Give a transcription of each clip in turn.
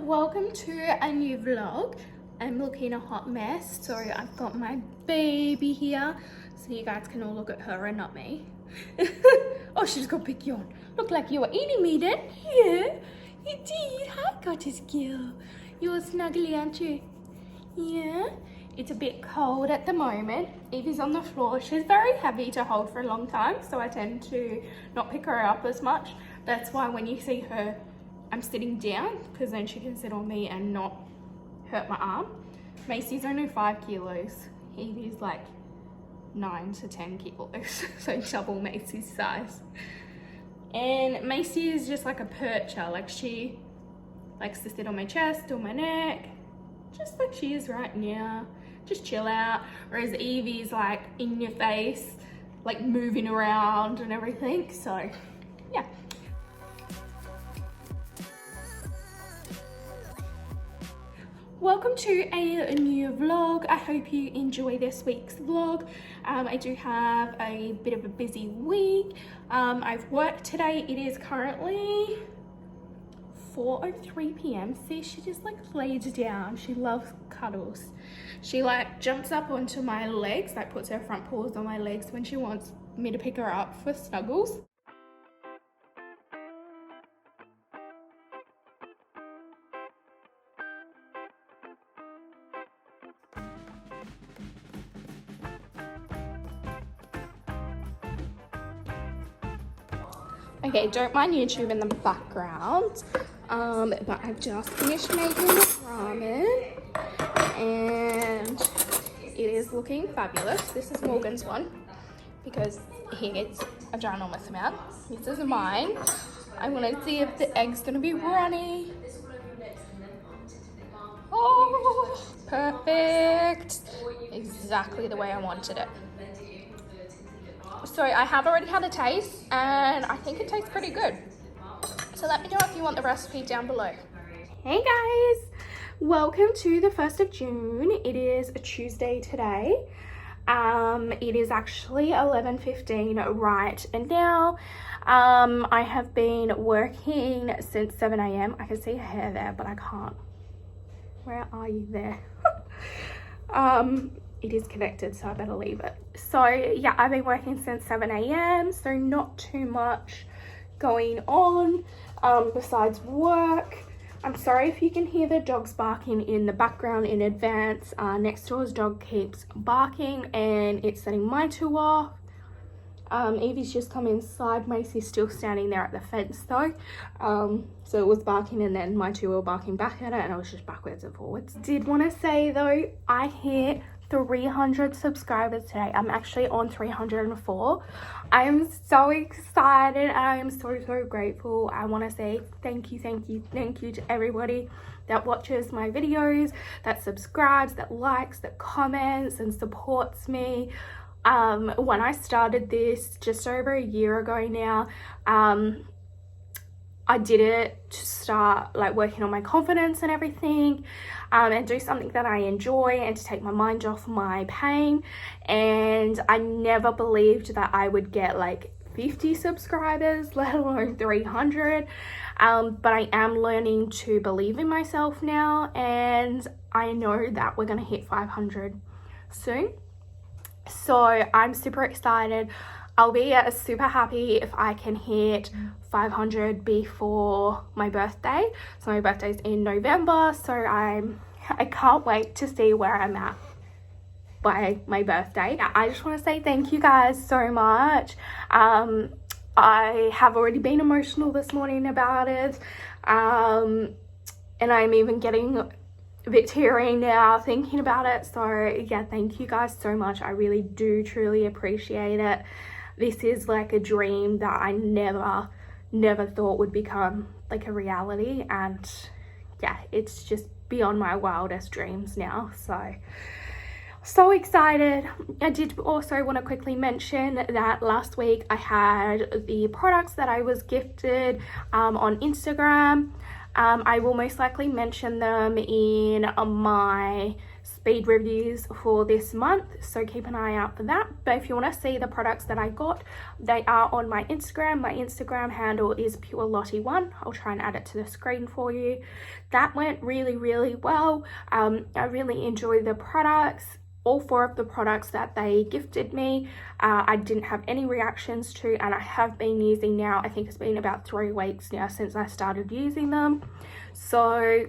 welcome to a new vlog. I'm looking a hot mess, so I've got my baby here so you guys can all look at her and not me. Oh, she's got a big yawn. Look like you were eating me then. Yeah, you did. Hi, gorgeous girl. You're snuggly, aren't you? Yeah. It's a bit cold at the moment. Evie's on the floor. She's very heavy to hold for a long time, so I tend to not pick her up as much. That's why when you see her, I'm sitting down, because then she can sit on me and not hurt my arm. Macy's only 5 kilos. Evie's like 9 to 10 kilos, so double Macy's size. And Macy is just like a percher. Like, she likes to sit on my chest or my neck, just like she is right now. Just chill out. Whereas Evie's like in your face, like moving around and everything. So yeah. Welcome to a new vlog. I hope you enjoy this week's vlog. I do have a bit of a busy week. I've worked today. It is currently 4:03 p.m. See, she just like lays down. She loves cuddles. She like jumps up onto my legs, like puts her front paws on my legs when she wants me to pick her up for snuggles. Okay, don't mind YouTube in the background, but I've just finished making ramen and it is looking fabulous. This is Morgan's one because he gets a ginormous amount. This is mine. I want to see if the egg's going to be runny. Oh, perfect. Exactly the way I wanted it. So I have already had a taste and I think it tastes pretty good. So let me know if you want the recipe down below. Hey guys, welcome to the 1st of June. It is a Tuesday today. It is actually 11:15 right now. I have been working since 7 a.m. I can see her hair there, but I can't. Where are you there? It is connected, so I better leave it. So yeah, I've been working since 7 a.m. so not too much going on besides work. I'm sorry if you can hear the dogs barking in the background in advance. Next door's dog keeps barking and it's setting my two off. Evie's just come inside. Macy's still standing there at the fence though. So it was barking and then my two were barking back at it and I was just backwards and forwards. Did want to say though, I hit 300 subscribers today. I'm actually on 304. I am so excited. I am so grateful. I want to say thank you to everybody that watches my videos, that subscribes, that likes, that comments and supports me. When I started this just over a year ago now, I did it to start like working on my confidence and everything, and do something that I enjoy and to take my mind off my pain. And I never believed that I would get like 50 subscribers, let alone 300. But I am learning to believe in myself now, and I know that we're gonna hit 500 soon. So I'm super excited. I'll be super happy if I can hit 500 before my birthday. So my birthday's in November, so I can't wait to see where I'm at by my birthday. I just want to say thank you guys so much. I have already been emotional this morning about it, and I'm even getting a bit teary now thinking about it. So yeah, thank you guys so much. I really do truly appreciate it. This is like a dream that I never thought would become like a reality, and yeah, it's just beyond my wildest dreams now. So excited. I did also want to quickly mention that last week I had the products that I was gifted on Instagram. I will most likely mention them in my speed reviews for this month, so keep an eye out for that. But if you want to see the products that I got, they are on my Instagram. My Instagram handle is purelottie1. I'll try and add it to the screen for you. That went really, really well. I really enjoyed the products. All 4 of the products that they gifted me, I didn't have any reactions to, and I have been using now, I think it's been about 3 weeks now since I started using them. So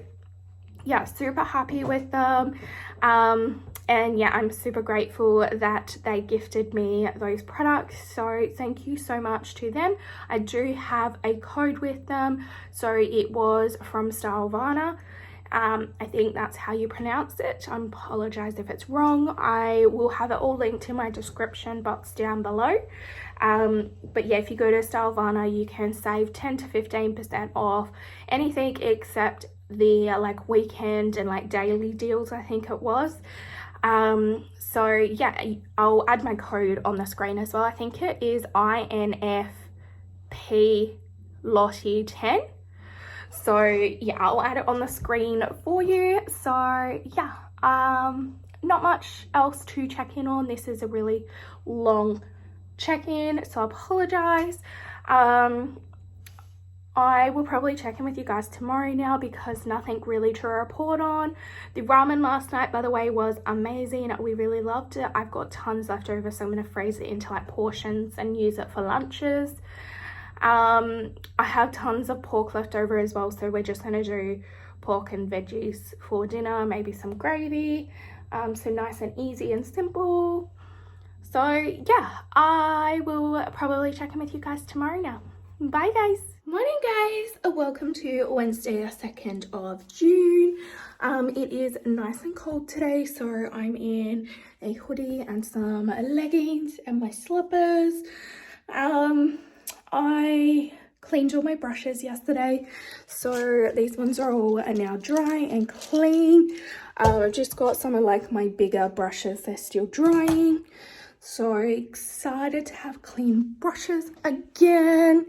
yeah, super happy with them. And yeah, I'm super grateful that they gifted me those products, so thank you so much to them. I do have a code with them, so it was from Stylevana. I think that's how you pronounce it. I apologize if it's wrong. I will have it all linked in my description box down below. But yeah, if you go to Stylevana, you can save 10 to 15% off anything except the like weekend and like daily deals, I think it was. So yeah, I'll add my code on the screen as well. I think it is INFP Lottie 10. So yeah, I'll add it on the screen for you. So yeah, not much else to check in on. This is a really long check-in, so I apologize. I will probably check in with you guys tomorrow now because nothing really to report on. The ramen last night, by the way, was amazing. We really loved it. I've got tons left over, so I'm going to freeze it into like portions and use it for lunches. I have tons of pork left over as well, so we're just going to do pork and veggies for dinner, maybe some gravy. So nice and easy and simple. So yeah, I will probably check in with you guys tomorrow now. Bye guys. Morning guys, welcome to Wednesday the 2nd of June. It is nice and cold today, so I'm in a hoodie and some leggings and my slippers. I cleaned all my brushes yesterday, so these ones are all now dry and clean. I've just got some of like my bigger brushes, they're still drying. So excited to have clean brushes again.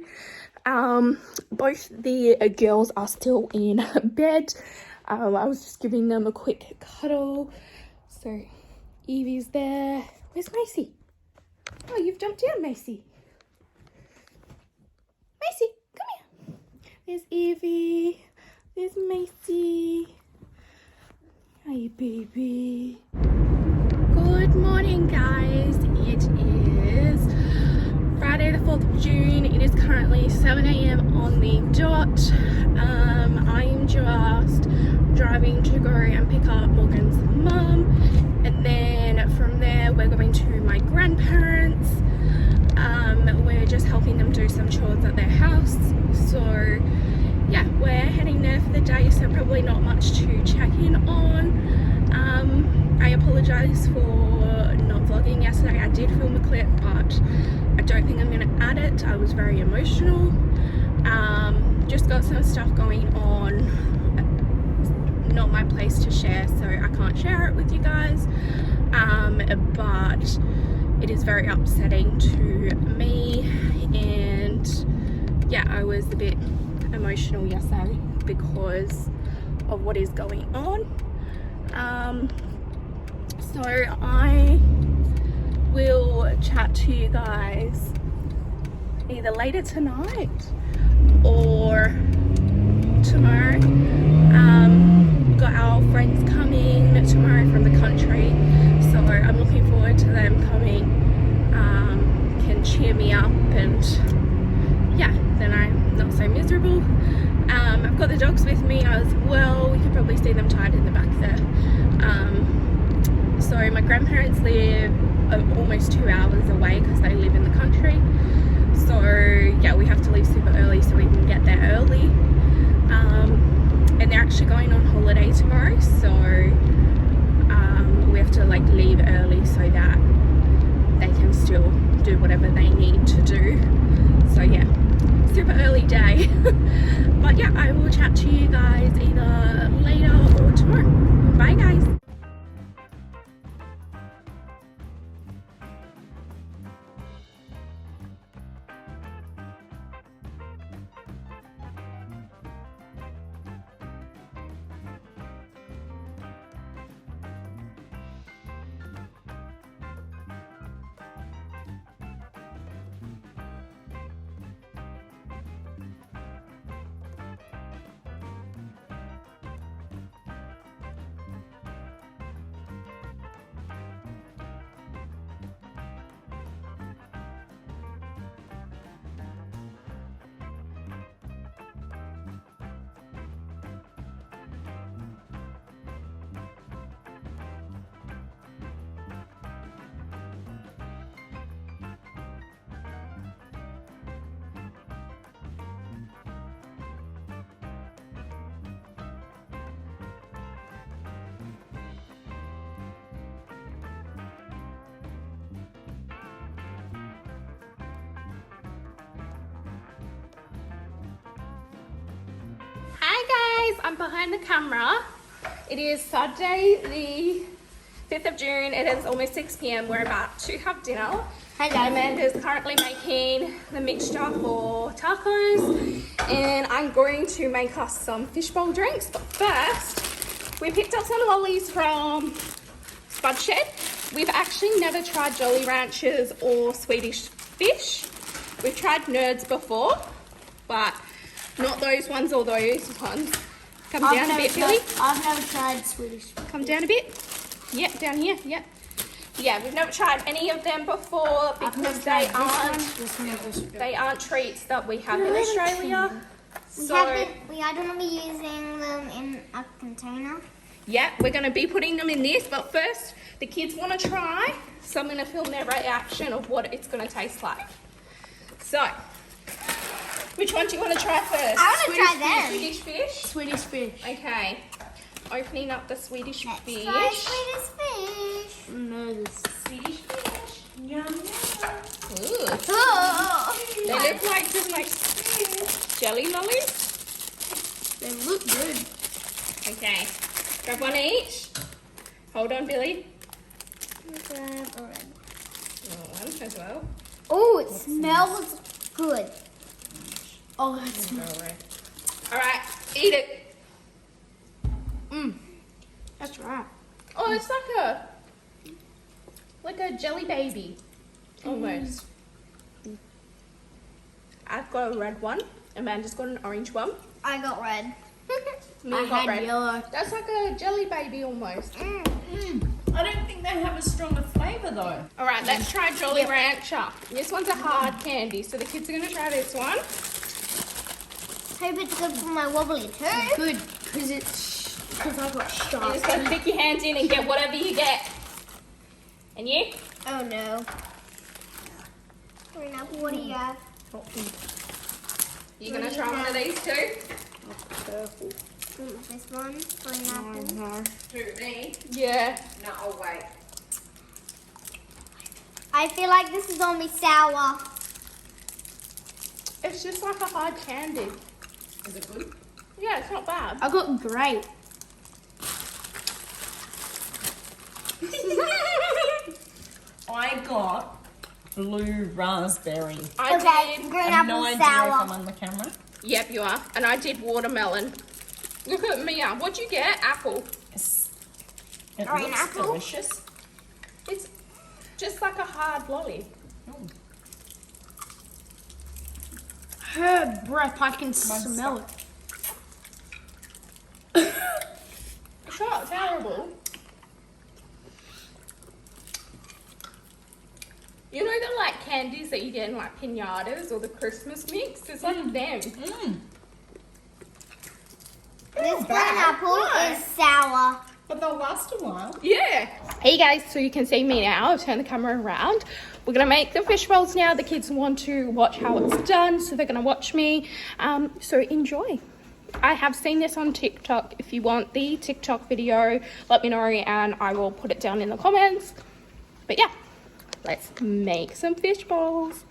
Both the girls are still in bed. I was just giving them a quick cuddle. So Evie's there. Where's Macy? Oh, you've jumped down, Macy. Macy, come here. There's Evie. There's Macy. Hi, baby. Good morning, guys. It is Friday the 4th of June. It is currently 7 AM on the dot. I am just driving to go and pick up Morgan's mum, and then from there we're going to my grandparents. We're just helping them do some chores at their house, so yeah, we're heading there for the day, so probably not much to check in on. I apologize for not vlogging yesterday. I did film a clip, but I don't think I'm going to add it. I was very emotional. Just got some stuff going on, not my place to share, so I can't share it with you guys. But it is very upsetting to me, and yeah, I was a bit emotional yesterday because of what is going on. So I will chat to you guys either later tonight or tomorrow. We've got our friends coming tomorrow from the country, so I'm looking forward to them coming. Can cheer me up, and yeah, then I'm not so miserable. I've got the dogs with me as well. You can probably see them tied in the back there. So my grandparents live almost 2 hours away because they live in the country. So yeah, we have to leave super early so we can get there early. And they're actually going on holiday tomorrow, so we have to like leave early so that they can still do whatever they need to do. So yeah, super early day. But yeah, I will chat to you guys either later or tomorrow. Bye guys. I'm behind the camera. It is Saturday the 5th of June. It is almost 6 p.m. We're about to have dinner. Hi guys. Amanda's currently making the mixture for tacos, and I'm going to make us some fishbowl drinks. But first, we picked up some lollies from Spud Shed. We've actually never tried Jolly Ranchers or Swedish Fish. We've tried Nerds before, but not those ones or those ones. Come down a bit, Billy. I've never tried Swedish. Come down a bit. Yep, down here. Yep. Yeah, we've never tried any of them before because they aren't treats that we have in Australia. We are going to be using them in a container. Yeah, we're going to be putting them in this, but first the kids want to try, so I'm going to film their reaction of what it's going to taste like. So, which one do you want to try first? I want to try them. Swedish Fish? Swedish Fish. Okay. Opening up the Swedish Fish. Try Swedish Fish. No, the Swedish Fish. Yum, yum. Ooh. Oh. They look like just like jelly lollies. They look good. Okay. Grab one each. Hold on, Billy. Grab a red. One as well. Oh, it smells good. Oh, it smells good. All right, eat it. That's right. Oh, it's like a jelly baby, almost. I've got a red one. Amanda's got an orange one. I got red. I got red. Yellow. That's like a jelly baby almost. I don't think they have a stronger flavour though. All right, let's try Jolly Rancher. This one's a hard candy, so the kids are gonna try this one. Hope it's good for my wobbly too. Good, because I've got sharp. You just gotta stick your hands in and get whatever you get. And you? Oh no. Pineapple, what do you have? You gonna try one of these too? Purple. This one, pineapple. No. Who, me? Yeah. No, I'll wait. I feel like this is gonna be sour. It's just like a hard candy. Is it good? Yeah, it's not bad. I got grape. I got blue raspberry. I did. Green I have no apple idea sour. if I'm on the camera. Yep, you are. And I did watermelon. Look at Mia. What'd you get? Apple. Yes. It Green looks apple? delicious. It's just like a hard lolly. Her breath, I can smell it. It's not terrible. You know the like candies that you get in like pinatas or the Christmas mix? It's like them. This pineapple is sour. But they'll last a while. Yeah. Hey guys, so you can see me now. I've turned the camera around. We're gonna make the fish rolls now. The kids want to watch how it's done, so they're gonna watch me. So enjoy. I have seen this on TikTok. If you want the TikTok video, let me know and I will put it down in the comments. But yeah, let's make some fish balls.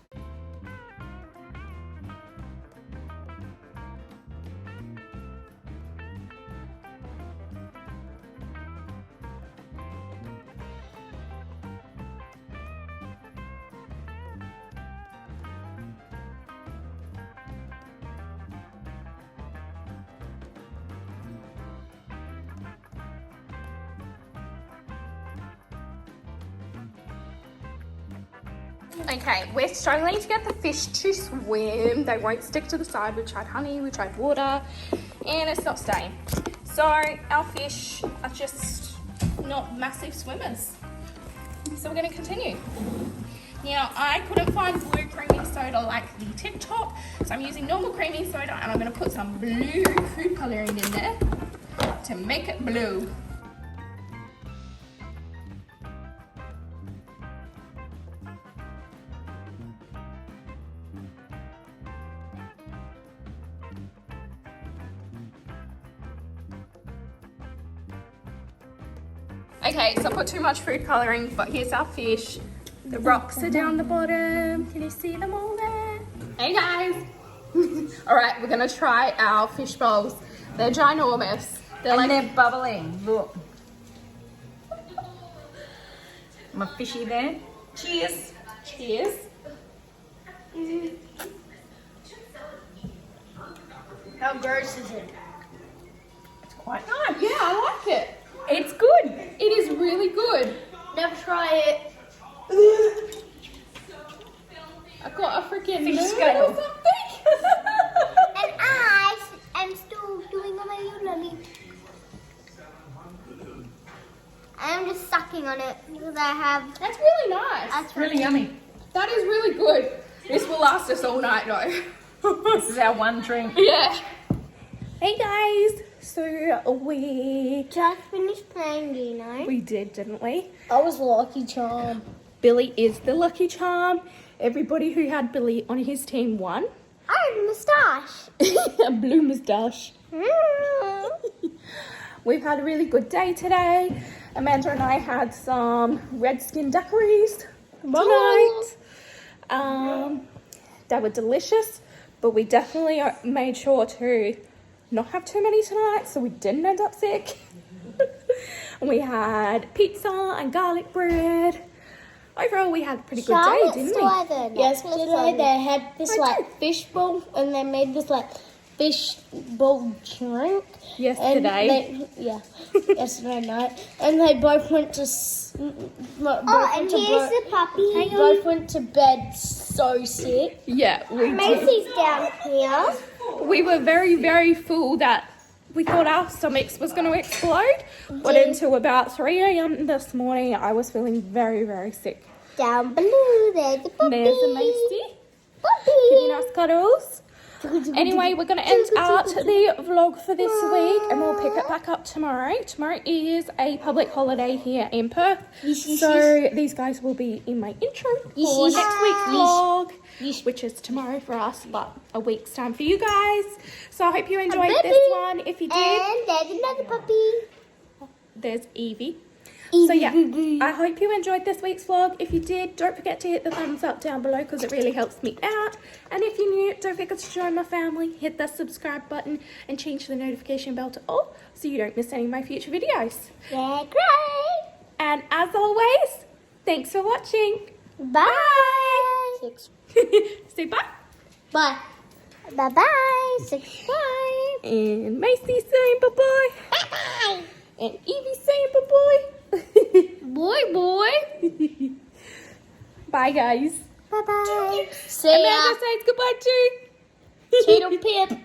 Okay, we're struggling to get the fish to swim. They won't stick to the side. We tried honey, we tried water, and it's not staying. So our fish are just not massive swimmers. So we're gonna continue. Now, I couldn't find blue creamy soda like the TikTok, so I'm using normal creamy soda, and I'm gonna put some blue food coloring in there to make it blue. Okay, so I put too much food colouring, but here's our fish. The rocks are down the bottom. Can you see them all there? Hey guys! Alright, we're gonna try our fish bowls. They're ginormous. And they're bubbling. Look. My fishy there. Cheers. Cheers. How gross is it? It's quite nice. Yeah, I like it. It's good. It is really good. Never try it. I got a freaking Fish moon scale. or something. And I am still doing my lolly. I'm just sucking on it because I have. That's really nice. That's Really yummy. That is really good. This will last us all night though. This is our one drink. Yeah. Hey guys. So we Just finished playing, do you know? did, didn't we? I was Lucky Charm. Billy is the lucky charm. Everybody who had Billy on his team won. I have a moustache. A blue moustache. We've had a really good day today. Amanda and I had some redskin daiquiris tonight. They were delicious, but we definitely made sure to not have too many tonight, so we didn't end up sick. And we had pizza and garlic bread. Overall, we had a pretty good day, didn't we? Yesterday they had this like fishbowl, and they made this like fishbowl drink. Yesterday. Yesterday night, and they both went to. And here's the puppy. Both went to bed so sick. Yeah, we did. Macy's down here. We were very, very full that we thought our stomachs was going to explode. But until about 3 a.m. this morning, I was feeling very, very sick. Down below, there's a puppy. There's a Macy Puppy. giving us cuddles. Anyway, we're going to end out the vlog for this week and we'll pick it back up tomorrow. Tomorrow is a public holiday here in Perth. So these guys will be in my intro for next week's vlog, which is tomorrow for us, but a week's time for you guys. So I hope you enjoyed this one. If you did, And there's another puppy. there's Evie. So yeah, I hope you enjoyed this week's vlog. If you did, don't forget to hit the thumbs up down below because it really helps me out. And if you're new, don't forget to join my family, hit the subscribe button and change the notification bell to all so you don't miss any of my future videos. Yeah, great. And as always, thanks for watching. Bye. Say bye. Bye. Bye-bye. Subscribe. And Macy saying bye-bye. Bye-bye. And Evie saying bye-bye. Boy. Bye, guys. Bye-bye. See Amanda ya. says goodbye too. Cheetle Pip.